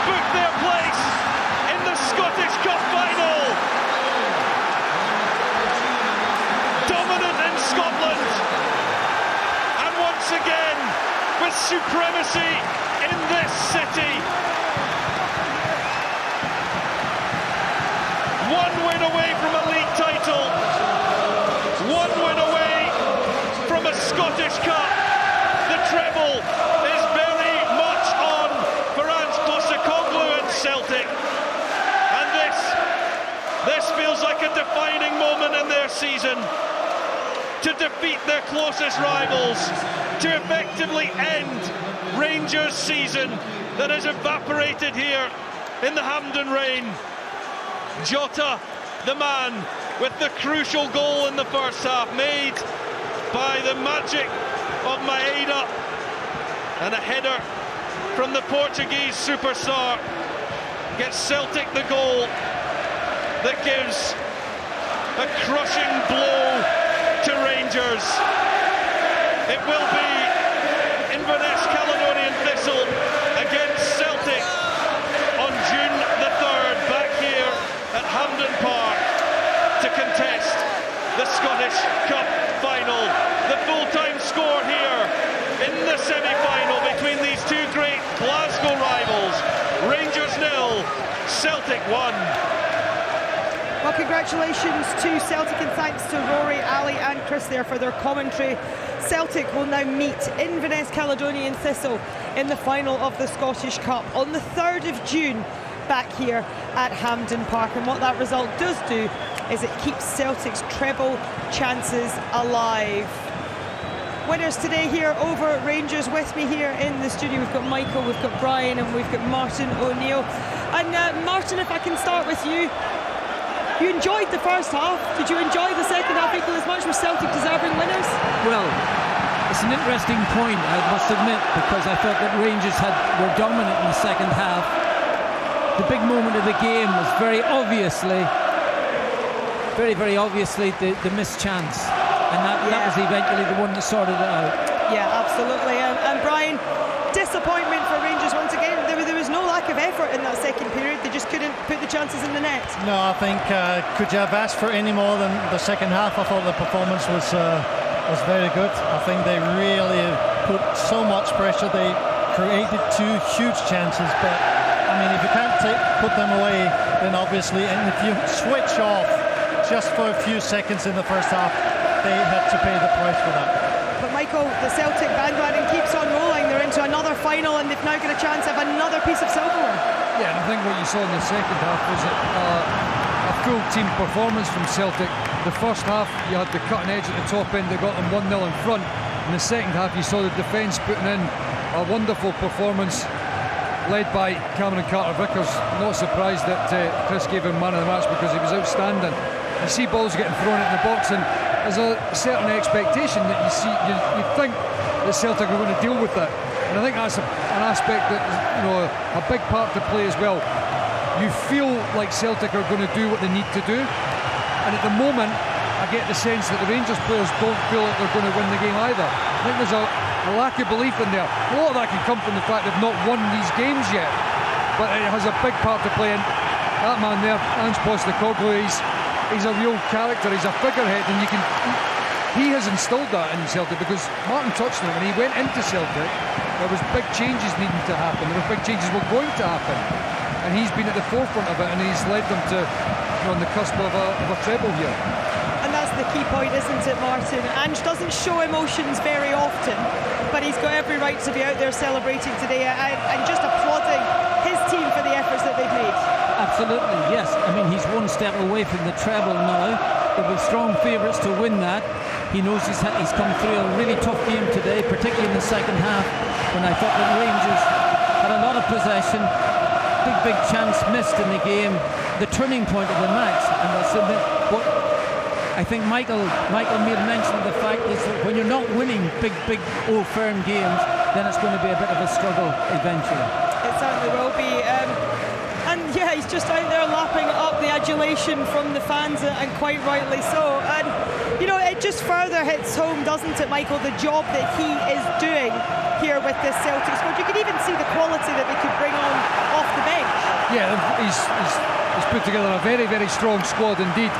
book their place in the Scottish Cup final. Dominant in Scotland, and once again with supremacy in this city. One win away from a league title, one win away from a Scottish Cup. The treble is very much on for Ange Postecoglou and Celtic, and this feels like a defining moment in their season, to defeat their closest rivals, to effectively end Rangers' season that has evaporated here in the Hampden rain. Jota, the man with the crucial goal in the first half, made by the magic of Maeda, and a header from the Portuguese superstar gets Celtic the goal that gives a crushing blow to Rangers. It will be Inverness Caledonian Thistle against Celtic on June the 3rd, back here at Hampden Park, to contest the Scottish Cup final. The full-time score here in the semi-final between these two great Glasgow rivals: Rangers 0, Celtic 1. Well, congratulations to Celtic, and thanks to Rory, Ali and Chris there for their commentary. Celtic will now meet Inverness Caledonian Thistle in the final of the Scottish Cup on the 3rd of June back here at Hampden Park, and what that result does do is it keeps Celtic's treble chances alive. Winners today here over Rangers. With me here in the studio, we've got Michael, we've got Brian, and we've got Martin O'Neill. And Martin, if I can start with you. You enjoyed the first half. Did you enjoy the second half equally as much? Were Celtic deserving winners? Well, it's an interesting point, I must admit, because I thought that Rangers were dominant in the second half. The big moment of the game was very obviously the missed chance, and that was eventually the one that sorted it out. Yeah, absolutely. And Brian, disappointment for Rangers once again. There was no lack of effort in that second period. They just couldn't put the chances in the net. No, I think could you have asked for any more than the second half? I thought the performance was very good. I think they really put so much pressure. They created two huge chances, but I mean, if you can't put them away, then obviously, and if you switch off just for a few seconds in the first half, they had to pay the price for that. But Michael, the Celtic bandwagon keeps on rolling. They're into another final, and they've now got a chance of another piece of silverware. Yeah, and I think what you saw in the second half was a full team performance from Celtic. The first half, you had the cutting edge at the top end, they got them 1-0 in front. In the second half, you saw the defence putting in a wonderful performance, led by Cameron Carter-Vickers. Not surprised that Chris gave him man of the match, because he was outstanding. You see balls getting thrown into the box, and there's a certain expectation that you think that Celtic are going to deal with that, and I think that's an aspect that, you know, a big part to play as well. You feel like Celtic are going to do what they need to do, and at the moment I get the sense that the Rangers players don't feel like they're going to win the game either. I think there's a lack of belief in there. A lot of that can come from the fact they've not won these games yet, but it has a big part to play in. That man there, Ange Postecoglou, he's a real character, he's a figurehead, and he has instilled that in Celtic, because Martin touched on it, when he went into Celtic, there was big changes needing to happen, there were big changes were going to happen, and he's been at the forefront of it, and he's led them to, you know, on the cusp of a treble here. And that's the key point, isn't it, Martin? Ange doesn't show emotions very often, but he's got every right to be out there celebrating today and just applauding his team for the efforts that they've made. Absolutely, yes. I mean, he's one step away from the treble now. There were strong favourites to win that. He knows he's come through a really tough game today, particularly in the second half, when I thought that Rangers had a lot of possession. Big chance missed in the game, the turning point of the match. And that's what I think Michael made mention of the fact is that when you're not winning big old firm games, then it's going to be a bit of a struggle eventually. It certainly will be. And yeah, he's just out there lapping up the adulation from the fans, and quite rightly so. And you know, it just further hits home, doesn't it, Michael, the job that he is doing here with this Celtic squad. You could even see the quality that they could bring on off the bench. Yeah, he's put together a very, very strong squad indeed.